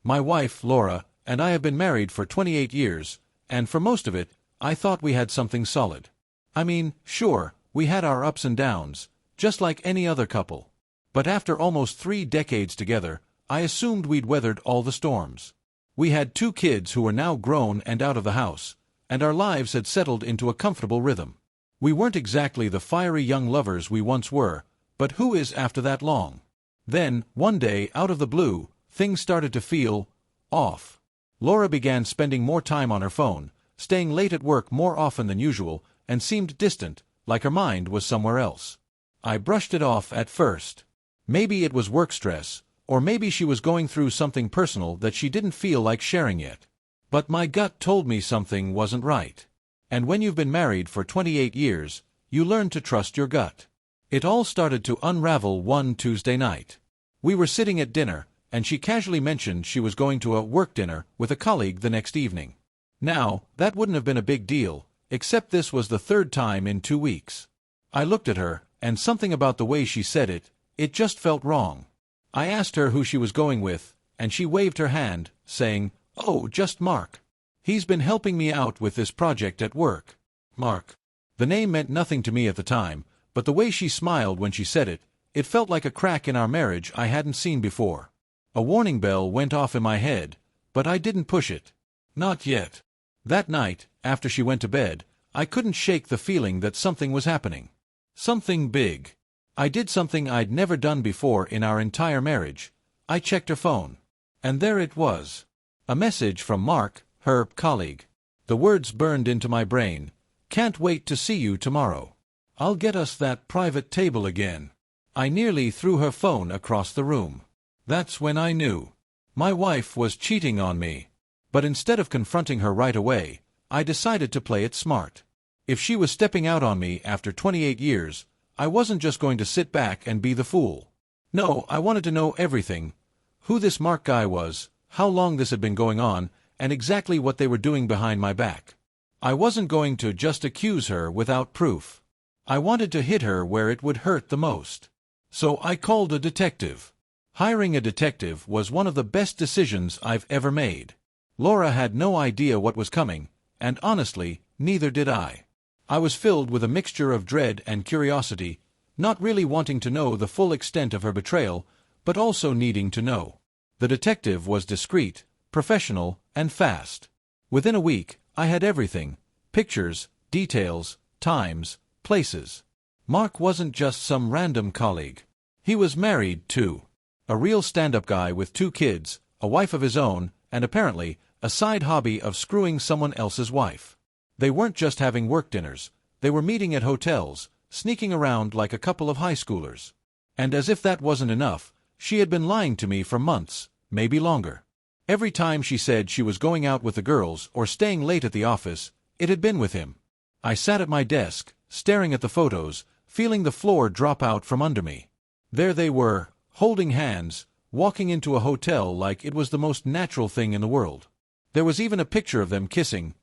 My wife, Laura, and I have been married for 28 years, and for most of it, I thought we had something solid. I mean, sure, we had our ups and downs, just like any other couple. But after almost 3 decades together, I assumed we'd weathered all the storms. We had 2 kids who were now grown and out of the house, and our lives had settled into a comfortable rhythm. We weren't exactly the fiery young lovers we once were, but who is after that long? Then, one day, out of the blue, things started to feel off. Laura began spending more time on her phone, staying late at work more often than usual, and seemed distant, like her mind was somewhere else. I brushed it off at first. Maybe it was work stress, or maybe she was going through something personal that she didn't feel like sharing yet. But my gut told me something wasn't right. And when you've been married for 28 years, you learn to trust your gut. It all started to unravel one Tuesday night. We were sitting at dinner, and she casually mentioned she was going to a work dinner with a colleague the next evening. Now, that wouldn't have been a big deal, except this was the 3rd time in 2 weeks. I looked at her, and something about the way she said it just felt wrong. I asked her who she was going with, and she waved her hand, saying, "Oh, just Mark. He's been helping me out with this project at work." Mark. The name meant nothing to me at the time, but the way she smiled when she said it felt like a crack in our marriage I hadn't seen before. A warning bell went off in my head, but I didn't push it. Not yet. That night, after she went to bed, I couldn't shake the feeling that something was happening. Something big. I did something I'd never done before in our entire marriage. I checked her phone. And there it was. A message from Mark, her colleague. The words burned into my brain. "Can't wait to see you tomorrow. I'll get us that private table again." I nearly threw her phone across the room. That's when I knew. My wife was cheating on me. But instead of confronting her right away, I decided to play it smart. If she was stepping out on me after 28 years, I wasn't just going to sit back and be the fool. No, I wanted to know everything. Who this Mark guy was, how long this had been going on, and exactly what they were doing behind my back. I wasn't going to just accuse her without proof. I wanted to hit her where it would hurt the most. So I called a detective. Hiring a detective was one of the best decisions I've ever made. Laura had no idea what was coming, and honestly, neither did I. I was filled with a mixture of dread and curiosity, not really wanting to know the full extent of her betrayal, but also needing to know. The detective was discreet, professional, and fast. Within a week, I had everything: pictures, details, times, places. Mark wasn't just some random colleague. He was married, too. A real stand-up guy with 2 kids, a wife of his own, and apparently, a side hobby of screwing someone else's wife. They weren't just having work dinners. They were meeting at hotels, sneaking around like a couple of high schoolers. And as if that wasn't enough, she had been lying to me for months, maybe longer. Every time she said she was going out with the girls or staying late at the office, it had been with him. I sat at my desk, staring at the photos, feeling the floor drop out from under me. There they were, holding hands, walking into a hotel like it was the most natural thing in the world. There was even a picture of them kissing,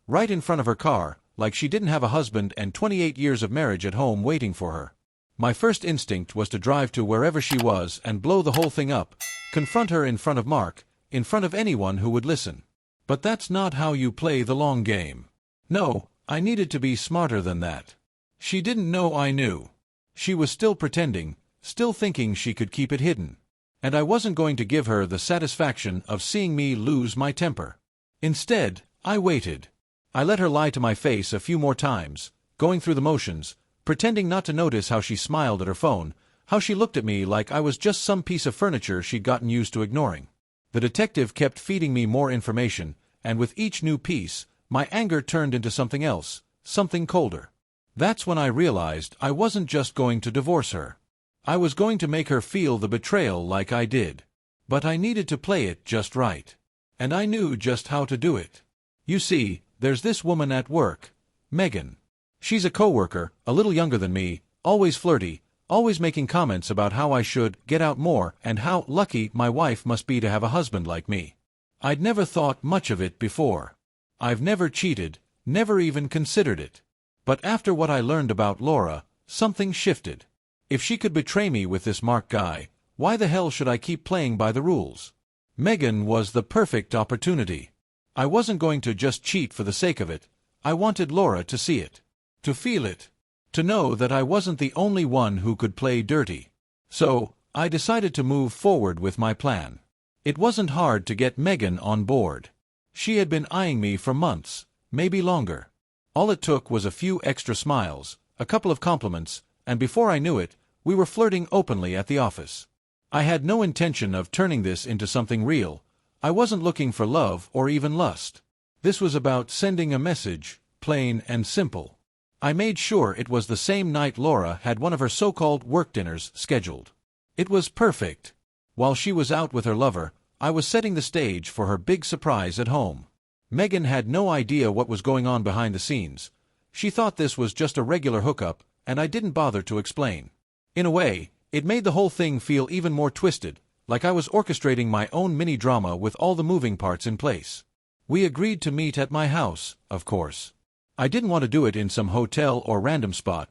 right in front of her car, like she didn't have a husband and 28 years of marriage at home waiting for her. My first instinct was to drive to wherever she was and blow the whole thing up, confront her in front of Mark, in front of anyone who would listen. But that's not how you play the long game. No, I needed to be smarter than that. She didn't know I knew. She was still pretending, still thinking she could keep it hidden. And I wasn't going to give her the satisfaction of seeing me lose my temper. Instead, I waited. I let her lie to my face a few more times, going through the motions, pretending not to notice how she smiled at her phone, how she looked at me like I was just some piece of furniture she'd gotten used to ignoring. The detective kept feeding me more information, and with each new piece, my anger turned into something else, something colder. That's when I realized I wasn't just going to divorce her. I was going to make her feel the betrayal like I did. But I needed to play it just right. And I knew just how to do it. You see, there's this woman at work, Megan. She's a coworker, a little younger than me, always flirty, always making comments about how I should get out more and how lucky my wife must be to have a husband like me. I'd never thought much of it before. I've never cheated, never even considered it. But after what I learned about Laura, something shifted. If she could betray me with this Mark guy, why the hell should I keep playing by the rules? Megan was the perfect opportunity. I wasn't going to just cheat for the sake of it. I wanted Laura to see it. To feel it. To know that I wasn't the only one who could play dirty. So, I decided to move forward with my plan. It wasn't hard to get Megan on board. She had been eyeing me for months, maybe longer. All it took was a few extra smiles, a couple of compliments, and before I knew it, we were flirting openly at the office. I had no intention of turning this into something real. I wasn't looking for love or even lust. This was about sending a message, plain and simple. I made sure it was the same night Laura had one of her so-called work dinners scheduled. It was perfect. While she was out with her lover, I was setting the stage for her big surprise at home. Megan had no idea what was going on behind the scenes. She thought this was just a regular hookup, and I didn't bother to explain. In a way, it made the whole thing feel even more twisted, like I was orchestrating my own mini-drama with all the moving parts in place. We agreed to meet at my house, of course. I didn't want to do it in some hotel or random spot.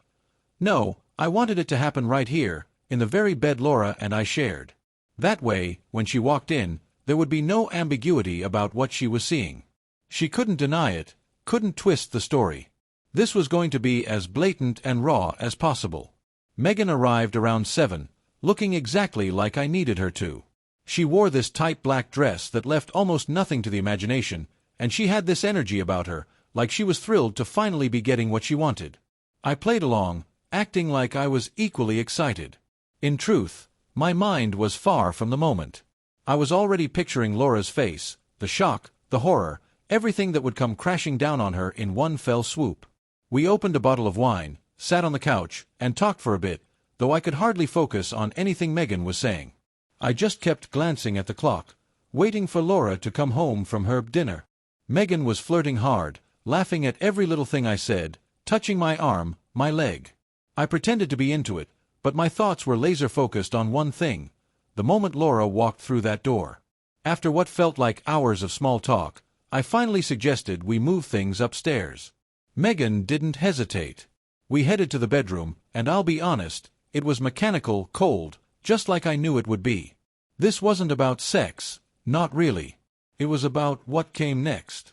No, I wanted it to happen right here, in the very bed Laura and I shared. That way, when she walked in, there would be no ambiguity about what she was seeing. She couldn't deny it, couldn't twist the story. This was going to be as blatant and raw as possible. Megan arrived around 7, looking exactly like I needed her to. She wore this tight black dress that left almost nothing to the imagination, and she had this energy about her, like she was thrilled to finally be getting what she wanted. I played along, acting like I was equally excited. In truth, my mind was far from the moment. I was already picturing Laura's face, the shock, the horror, everything that would come crashing down on her in one fell swoop. We opened a bottle of wine, sat on the couch, and talked for a bit, though I could hardly focus on anything Megan was saying. I just kept glancing at the clock, waiting for Laura to come home from her dinner. Megan was flirting hard, laughing at every little thing I said, touching my arm, my leg. I pretended to be into it, but my thoughts were laser-focused on one thing: the moment Laura walked through that door. After what felt like hours of small talk, I finally suggested we move things upstairs. Megan didn't hesitate. We headed to the bedroom, and I'll be honest, it was mechanical, cold, just like I knew it would be. This wasn't about sex, not really. It was about what came next.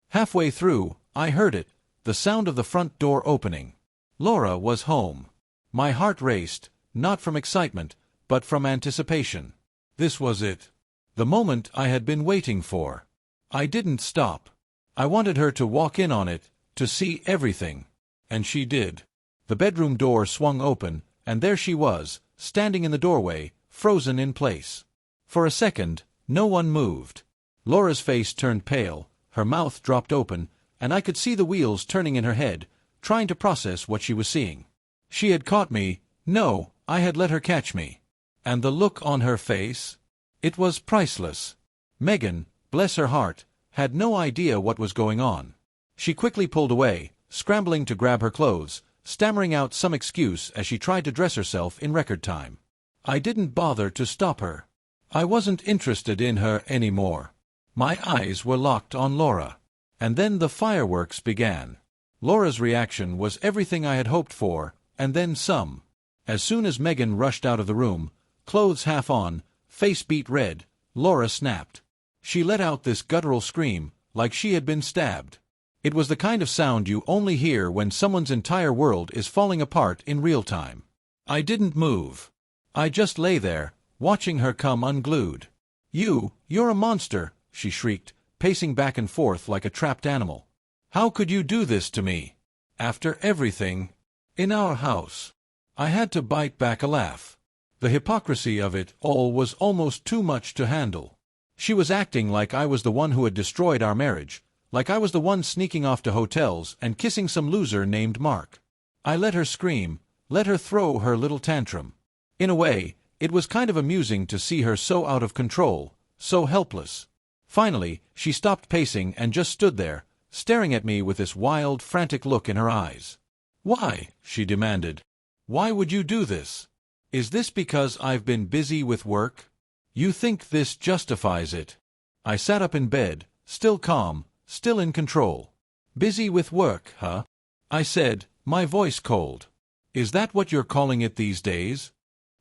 Halfway through, I heard it, the sound of the front door opening. Laura was home. My heart raced, not from excitement, but from anticipation. This was it. The moment I had been waiting for. I didn't stop. I wanted her to walk in on it, to see everything. And she did. The bedroom door swung open, and there she was, standing in the doorway, frozen in place. For a second, no one moved. Laura's face turned pale, her mouth dropped open, and I could see the wheels turning in her head, trying to process what she was seeing. She had caught me. No, I had let her catch me. And the look on her face? It was priceless. Megan, bless her heart, had no idea what was going on. She quickly pulled away, scrambling to grab her clothes, stammering out some excuse as she tried to dress herself in record time. I didn't bother to stop her. I wasn't interested in her anymore. My eyes were locked on Laura. And then the fireworks began. Laura's reaction was everything I had hoped for, and then some. As soon as Megan rushed out of the room, clothes half on, face beet red, Laura snapped. She let out this guttural scream, like she had been stabbed. It was the kind of sound you only hear when someone's entire world is falling apart in real time. I didn't move. I just lay there, watching her come unglued. You're a monster," she shrieked, pacing back and forth like a trapped animal. "How could you do this to me? After everything? In our house." I had to bite back a laugh. The hypocrisy of it all was almost too much to handle. She was acting like I was the one who had destroyed our marriage, like I was the one sneaking off to hotels and kissing some loser named Mark. I let her scream, let her throw her little tantrum. In a way, it was kind of amusing to see her so out of control, so helpless. Finally, she stopped pacing and just stood there, staring at me with this wild, frantic look in her eyes. "Why?" she demanded. "Why would you do this? Is this because I've been busy with work? You think this justifies it?" I sat up in bed, still calm, still in control. "Busy with work, huh?" I said, my voice cold. "Is that what you're calling it these days?"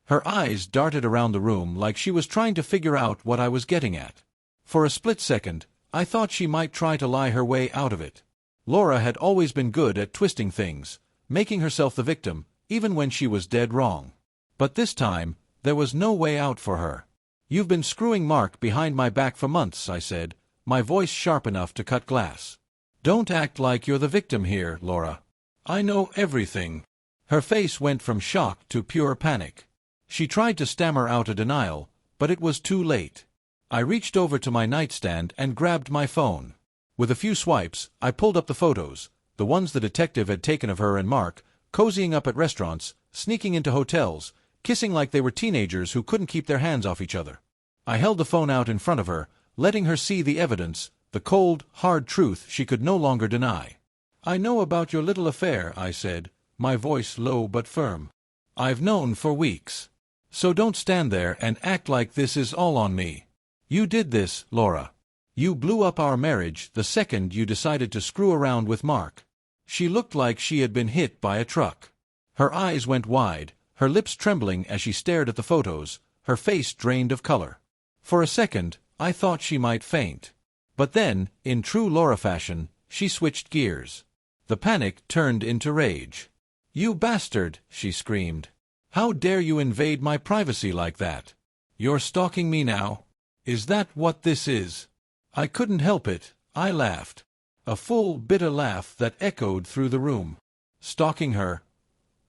Her eyes darted around the room like she was trying to figure out what I was getting at. For a split second, I thought she might try to lie her way out of it. Laura had always been good at twisting things, making herself the victim, even when she was dead wrong. But this time, there was no way out for her. "You've been screwing Mark behind my back for months," I said, my voice sharp enough to cut glass. "Don't act like you're the victim here, Laura. I know everything." Her face went from shock to pure panic. She tried to stammer out a denial, but it was too late. I reached over to my nightstand and grabbed my phone. With a few swipes, I pulled up the photos, the ones the detective had taken of her and Mark, cozying up at restaurants, sneaking into hotels, kissing like they were teenagers who couldn't keep their hands off each other. I held the phone out in front of her, letting her see the evidence, the cold, hard truth she could no longer deny. "I know about your little affair," I said, my voice low but firm. "I've known for weeks. So don't stand there and act like this is all on me. You did this, Laura. You blew up our marriage the second you decided to screw around with Mark." She looked like she had been hit by a truck. Her eyes went wide, her lips trembling as she stared at the photos, her face drained of color. For a second, I thought she might faint. But then, in true Laura fashion, she switched gears. The panic turned into rage. "You bastard!" she screamed. "How dare you invade my privacy like that? You're stalking me now? Is that what this is?" I couldn't help it, I laughed. A full, bitter laugh that echoed through the room. Stalking her?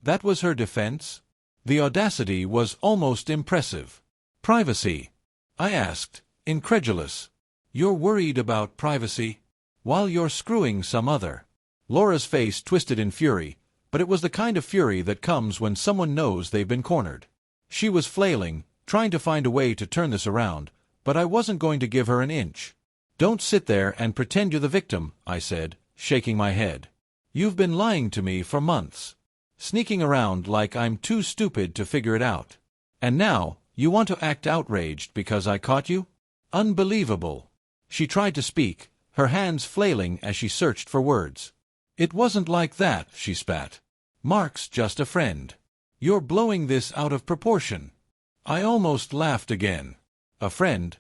That was her defense? The audacity was almost impressive. "Privacy?" I asked, incredulous. "You're worried about privacy? While you're screwing some other." Laura's face twisted in fury, but it was the kind of fury that comes when someone knows they've been cornered. She was flailing, trying to find a way to turn this around, but I wasn't going to give her an inch. "Don't sit there and pretend you're the victim," I said, shaking my head. "You've been lying to me for months. Sneaking around like I'm too stupid to figure it out. And now, you want to act outraged because I caught you? Unbelievable." She tried to speak, her hands flailing as she searched for words. "It wasn't like that," she spat. "Mark's just a friend. You're blowing this out of proportion." I almost laughed again. A friend?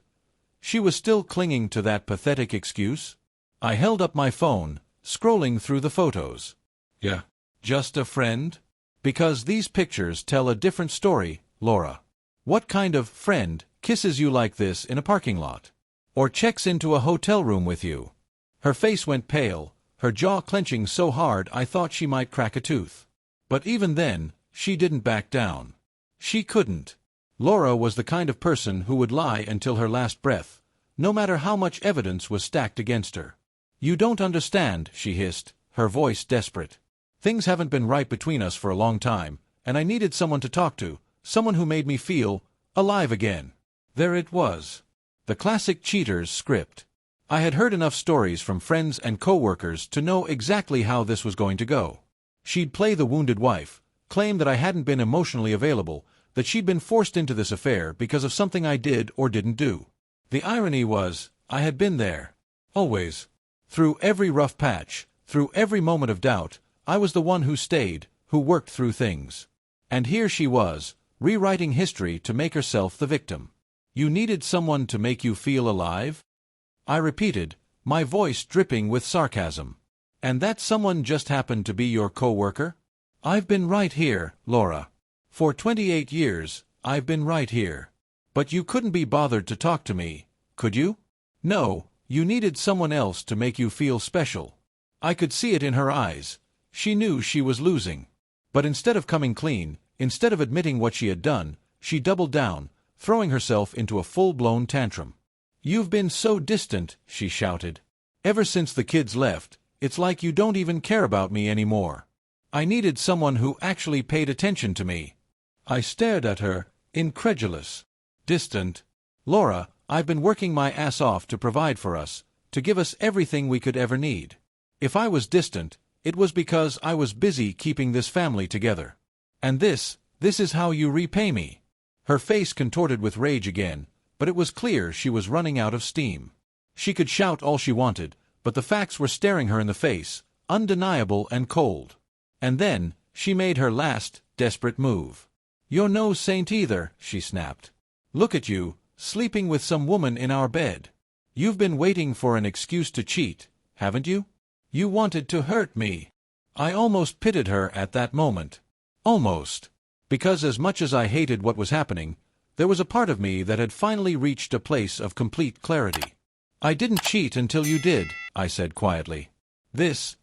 She was still clinging to that pathetic excuse? I held up my phone, scrolling through the photos. "Yeah, just a friend? Because these pictures tell a different story, Laura. What kind of friend kisses you like this in a parking lot? Or checks into a hotel room with you?" Her face went pale, her jaw clenching so hard I thought she might crack a tooth. But even then, she didn't back down. She couldn't. Laura was the kind of person who would lie until her last breath, no matter how much evidence was stacked against her. "You don't understand," she hissed, her voice desperate. "Things haven't been right between us for a long time, and I needed someone to talk to, someone who made me feel alive again." There it was. The classic cheater's script. I had heard enough stories from friends and co-workers to know exactly how this was going to go. She'd play the wounded wife, claim that I hadn't been emotionally available, that she'd been forced into this affair because of something I did or didn't do. The irony was, I had been there. Always. Through every rough patch, through every moment of doubt, I was the one who stayed, who worked through things. And here she was, rewriting history to make herself the victim. "You needed someone to make you feel alive?" I repeated, my voice dripping with sarcasm. "And that someone just happened to be your co-worker?" "I've been right here, Laura. For 28 years, I've been right here. But you couldn't be bothered to talk to me, could you? No, you needed someone else to make you feel special." I could see it in her eyes. She knew she was losing. But instead of coming clean, instead of admitting what she had done, she doubled down, throwing herself into a full-blown tantrum. "You've been so distant," she shouted. "Ever since the kids left, it's like you don't even care about me anymore. I needed someone who actually paid attention to me." I stared at her, incredulous. "Distant? Laura, I've been working my ass off to provide for us, to give us everything we could ever need. If I was distant, it was because I was busy keeping this family together. And this is how you repay me." Her face contorted with rage again, but it was clear she was running out of steam. She could shout all she wanted, but the facts were staring her in the face, undeniable and cold. And then, she made her last, desperate move. You're no saint either, she snapped. Look at you, sleeping with some woman in our bed. You've been waiting for an excuse to cheat, haven't you? You wanted to hurt me. I almost pitied her at that moment. Almost. Because as much as I hated what was happening, there was a part of me that had finally reached a place of complete clarity. I didn't cheat until you did, I said quietly. This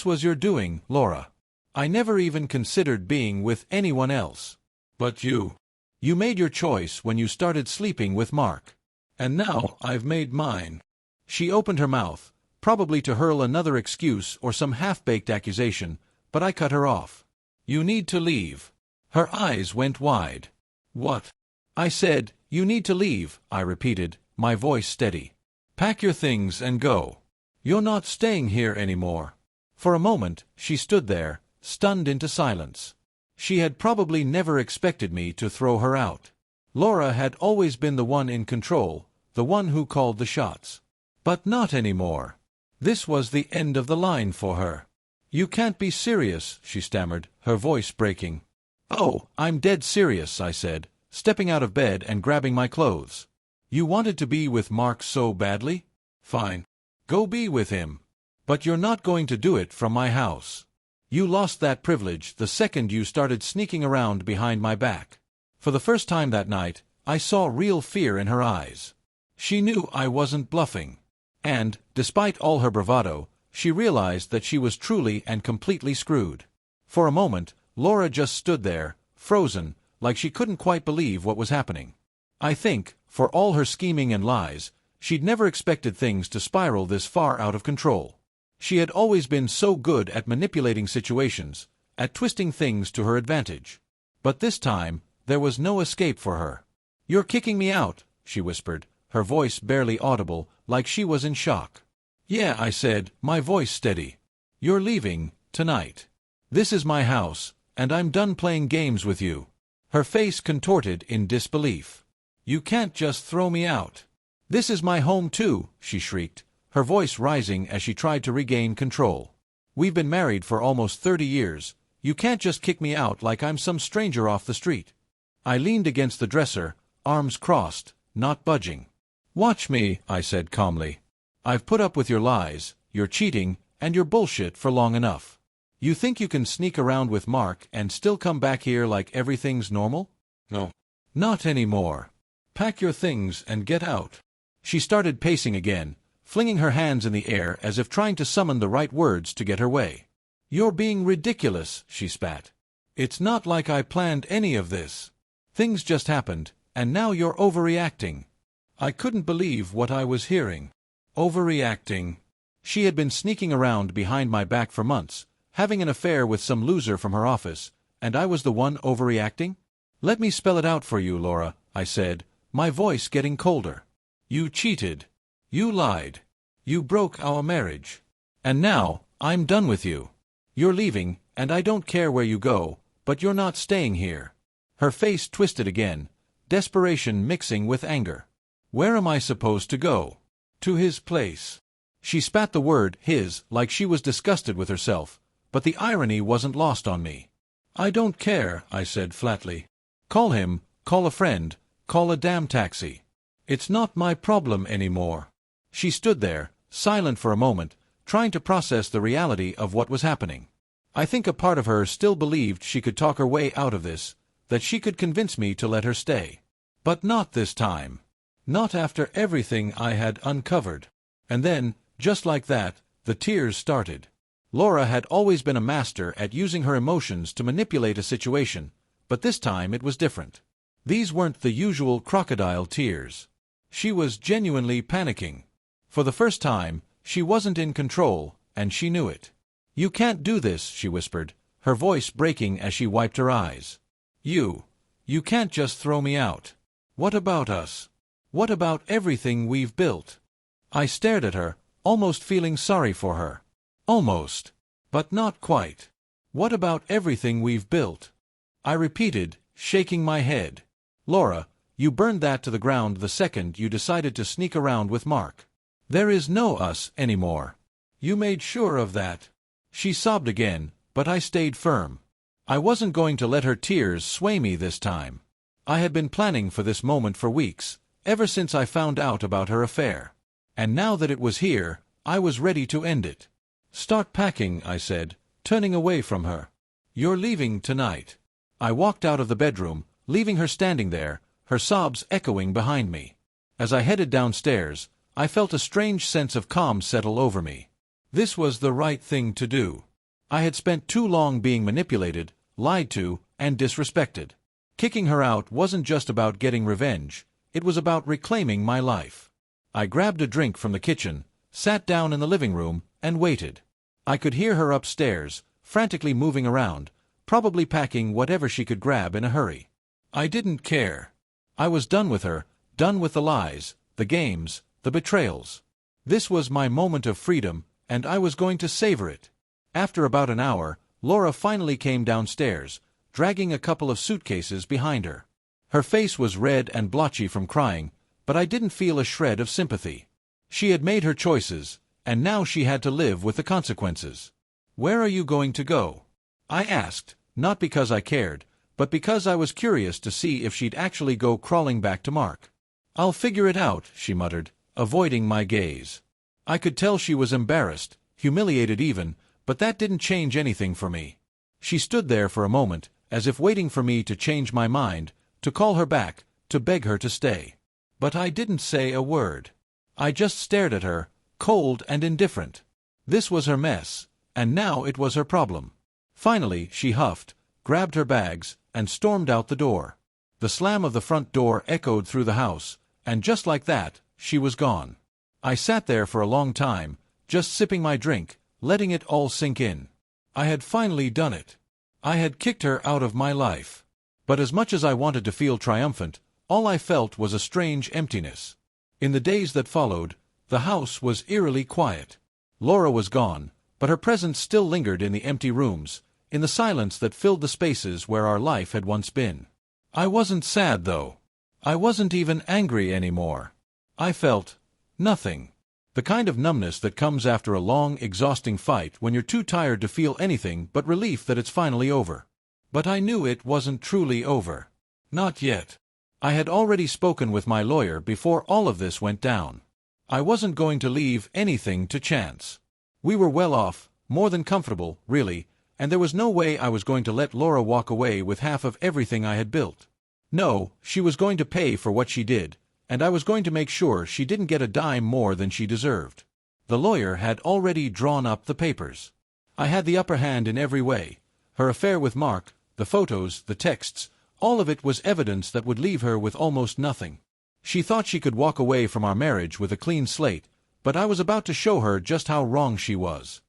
was your doing, Laura. I never even considered being with anyone else. But you made your choice when you started sleeping with Mark. And now I've made mine. She opened her mouth, probably to hurl another excuse or some half-baked accusation, but I cut her off. You need to leave. Her eyes went wide. What? I said, you need to leave, I repeated, my voice steady. Pack your things and go. You're not staying here anymore. For a moment, she stood there, stunned into silence. She had probably never expected me to throw her out. Laura had always been the one in control, the one who called the shots. But not anymore. This was the end of the line for her. You can't be serious, she stammered, her voice breaking. Oh, I'm dead serious, I said, stepping out of bed and grabbing my clothes. You wanted to be with Mark so badly? Fine. Go be with him. But you're not going to do it from my house. You lost that privilege the second you started sneaking around behind my back. For the first time that night, I saw real fear in her eyes. She knew I wasn't bluffing. And, despite all her bravado, she realized that she was truly and completely screwed. For a moment, Laura just stood there, frozen, like she couldn't quite believe what was happening. I think, for all her scheming and lies, she'd never expected things to spiral this far out of control. She had always been so good at manipulating situations, at twisting things to her advantage. But this time, there was no escape for her. You're kicking me out, she whispered, her voice barely audible, like she was in shock. Yeah, I said, my voice steady. You're leaving, tonight. This is my house, and I'm done playing games with you. Her face contorted in disbelief. You can't just throw me out. This is my home too, she shrieked, her voice rising as she tried to regain control. We've been married for almost 30 years. You can't just kick me out like I'm some stranger off the street. I leaned against the dresser, arms crossed, not budging. Watch me, I said calmly. I've put up with your lies, your cheating, and your bullshit for long enough. You think you can sneak around with Mark and still come back here like everything's normal? No. Not anymore. Pack your things and get out. She started pacing again, flinging her hands in the air as if trying to summon the right words to get her way. You're being ridiculous, she spat. It's not like I planned any of this. Things just happened, and now you're overreacting. I couldn't believe what I was hearing. Overreacting. She had been sneaking around behind my back for months, having an affair with some loser from her office, and I was the one overreacting? Let me spell it out for you, Laura, I said, my voice getting colder. You cheated. You lied. You broke our marriage. And now, I'm done with you. You're leaving, and I don't care where you go, but you're not staying here. Her face twisted again, desperation mixing with anger. Where am I supposed to go? To his place. She spat the word his like she was disgusted with herself, but the irony wasn't lost on me. I don't care, I said flatly. Call him, call a friend, call a damn taxi. It's not my problem anymore. She stood there, silent for a moment, trying to process the reality of what was happening. I think a part of her still believed she could talk her way out of this, that she could convince me to let her stay. But not this time. Not after everything I had uncovered. And then, just like that, the tears started. Laura had always been a master at using her emotions to manipulate a situation, but this time it was different. These weren't the usual crocodile tears. She was genuinely panicking. For the first time, she wasn't in control, and she knew it. You can't do this, she whispered, her voice breaking as she wiped her eyes. You can't just throw me out. What about us? What about everything we've built? I stared at her, almost feeling sorry for her. Almost. But not quite. What about everything we've built? I repeated, shaking my head. Laura, you burned that to the ground the second you decided to sneak around with Mark. There is no us anymore. You made sure of that. She sobbed again, but I stayed firm. I wasn't going to let her tears sway me this time. I had been planning for this moment for weeks, ever since I found out about her affair. And now that it was here, I was ready to end it. "Start packing," I said, turning away from her. "You're leaving tonight." I walked out of the bedroom, leaving her standing there, her sobs echoing behind me. As I headed downstairs, I felt a strange sense of calm settle over me. This was the right thing to do. I had spent too long being manipulated, lied to, and disrespected. Kicking her out wasn't just about getting revenge, it was about reclaiming my life. I grabbed a drink from the kitchen, sat down in the living room, and waited. I could hear her upstairs, frantically moving around, probably packing whatever she could grab in a hurry. I didn't care. I was done with her, done with the lies, the games, the betrayals. This was my moment of freedom, and I was going to savor it. After about an hour, Laura finally came downstairs, dragging a couple of suitcases behind her. Her face was red and blotchy from crying, but I didn't feel a shred of sympathy. She had made her choices, and now she had to live with the consequences. "Where are you going to go?" I asked, not because I cared, but because I was curious to see if she'd actually go crawling back to Mark. "I'll figure it out," she muttered, avoiding my gaze. I could tell she was embarrassed, humiliated even, but that didn't change anything for me. She stood there for a moment, as if waiting for me to change my mind, to call her back, to beg her to stay. But I didn't say a word. I just stared at her, cold and indifferent. This was her mess, and now it was her problem. Finally, she huffed, grabbed her bags, and stormed out the door. The slam of the front door echoed through the house, and just like that, she was gone. I sat there for a long time, just sipping my drink, letting it all sink in. I had finally done it. I had kicked her out of my life. But as much as I wanted to feel triumphant, all I felt was a strange emptiness. In the days that followed, the house was eerily quiet. Laura was gone, but her presence still lingered in the empty rooms, in the silence that filled the spaces where our life had once been. I wasn't sad, though. I wasn't even angry anymore. I felt nothing. The kind of numbness that comes after a long, exhausting fight when you're too tired to feel anything but relief that it's finally over. But I knew it wasn't truly over. Not yet. I had already spoken with my lawyer before all of this went down. I wasn't going to leave anything to chance. We were well off, more than comfortable, really, and there was no way I was going to let Laura walk away with half of everything I had built. No, she was going to pay for what she did, and I was going to make sure she didn't get a dime more than she deserved. The lawyer had already drawn up the papers. I had the upper hand in every way. Her affair with Mark, the photos, the texts, all of it was evidence that would leave her with almost nothing. She thought she could walk away from our marriage with a clean slate, but I was about to show her just how wrong she was.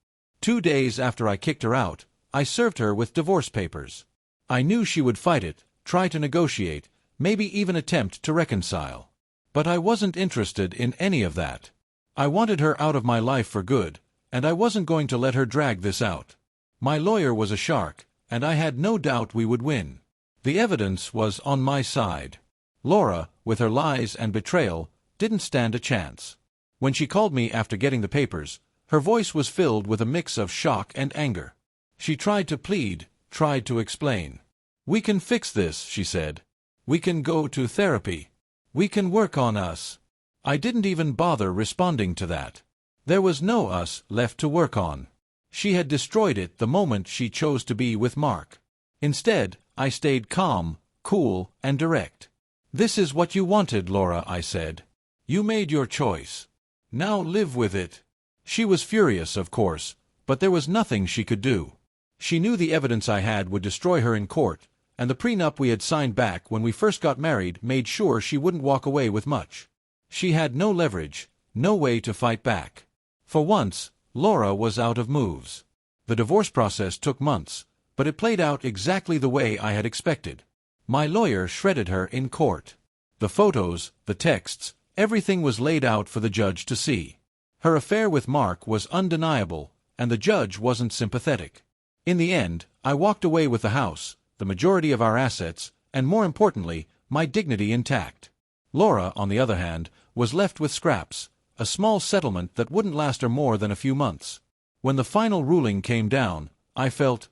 2 days after I kicked her out, I served her with divorce papers. I knew she would fight it, try to negotiate, maybe even attempt to reconcile. But I wasn't interested in any of that. I wanted her out of my life for good, and I wasn't going to let her drag this out. My lawyer was a shark, and I had no doubt we would win. The evidence was on my side. Laura, with her lies and betrayal, didn't stand a chance. When she called me after getting the papers, her voice was filled with a mix of shock and anger. She tried to plead, tried to explain. "We can fix this," she said. "We can go to therapy. We can work on us." I didn't even bother responding to that. There was no us left to work on. She had destroyed it the moment she chose to be with Mark. Instead, I stayed calm, cool, and direct. "This is what you wanted, Laura," I said. "You made your choice. Now live with it." She was furious, of course, but there was nothing she could do. She knew the evidence I had would destroy her in court, and the prenup we had signed back when we first got married made sure she wouldn't walk away with much. She had no leverage, no way to fight back. For once, Laura was out of moves. The divorce process took months, but it played out exactly the way I had expected. My lawyer shredded her in court. The photos, the texts, everything was laid out for the judge to see. Her affair with Mark was undeniable, and the judge wasn't sympathetic. In the end, I walked away with the house, the majority of our assets, and more importantly, my dignity intact. Laura, on the other hand, was left with scraps, a small settlement that wouldn't last her more than a few months. When the final ruling came down, I felt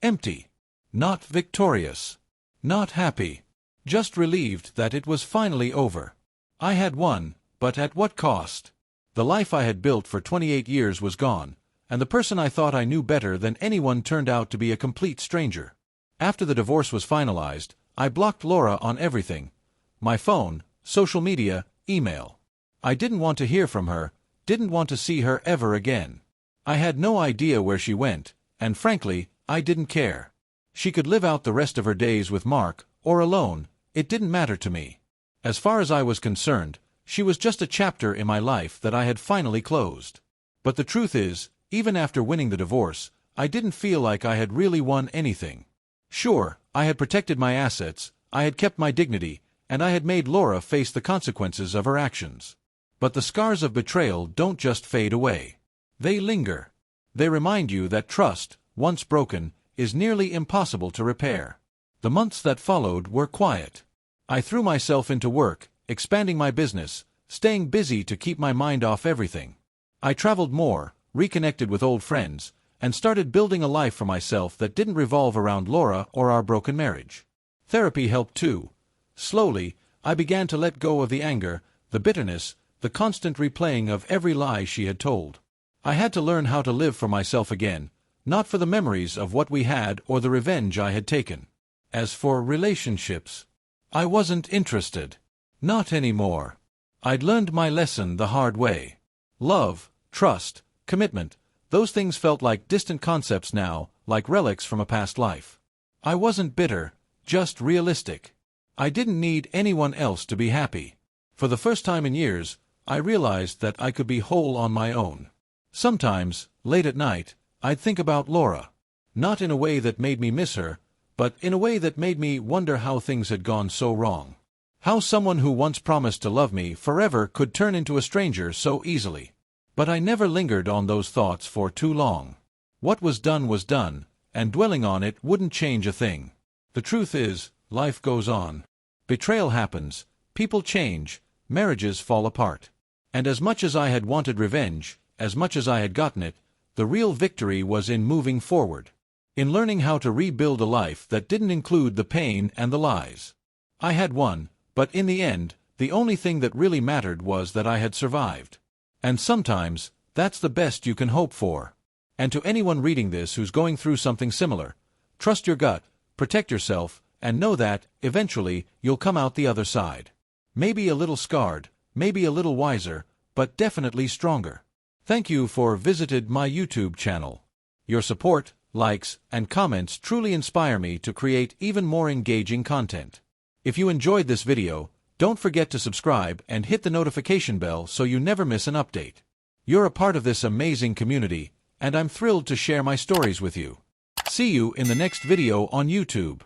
empty. Not victorious. Not happy. Just relieved that it was finally over. I had won, but at what cost? The life I had built for 28 years was gone, and the person I thought I knew better than anyone turned out to be a complete stranger. After the divorce was finalized, I blocked Laura on everything. My phone, social media, email. I didn't want to hear from her, didn't want to see her ever again. I had no idea where she went, and frankly, I didn't care. She could live out the rest of her days with Mark, or alone, it didn't matter to me. As far as I was concerned, she was just a chapter in my life that I had finally closed. But the truth is, even after winning the divorce, I didn't feel like I had really won anything. Sure, I had protected my assets, I had kept my dignity, and I had made Laura face the consequences of her actions. But the scars of betrayal don't just fade away. They linger. They remind you that trust, once broken, is nearly impossible to repair. The months that followed were quiet. I threw myself into work, expanding my business, staying busy to keep my mind off everything. I traveled more, reconnected with old friends, and started building a life for myself that didn't revolve around Laura or our broken marriage. Therapy helped too. Slowly, I began to let go of the anger, the bitterness, the constant replaying of every lie she had told. I had to learn how to live for myself again, not for the memories of what we had or the revenge I had taken. As for relationships, I wasn't interested. Not anymore. I'd learned my lesson the hard way. Love, trust, commitment, those things felt like distant concepts now, like relics from a past life. I wasn't bitter, just realistic. I didn't need anyone else to be happy. For the first time in years, I realized that I could be whole on my own. Sometimes, late at night, I'd think about Laura. Not in a way that made me miss her, but in a way that made me wonder how things had gone so wrong. How someone who once promised to love me forever could turn into a stranger so easily. But I never lingered on those thoughts for too long. What was done, and dwelling on it wouldn't change a thing. The truth is, life goes on. Betrayal happens, people change, marriages fall apart. And as much as I had wanted revenge, as much as I had gotten it, the real victory was in moving forward. In learning how to rebuild a life that didn't include the pain and the lies. I had won, but in the end, the only thing that really mattered was that I had survived. And sometimes, that's the best you can hope for. And to anyone reading this who's going through something similar, trust your gut, protect yourself, and know that, eventually, you'll come out the other side. Maybe a little scarred, maybe a little wiser, but definitely stronger. Thank you for visited my YouTube channel. Your support, likes, and comments truly inspire me to create even more engaging content. If you enjoyed this video, don't forget to subscribe and hit the notification bell so you never miss an update. You're a part of this amazing community, and I'm thrilled to share my stories with you. See you in the next video on YouTube.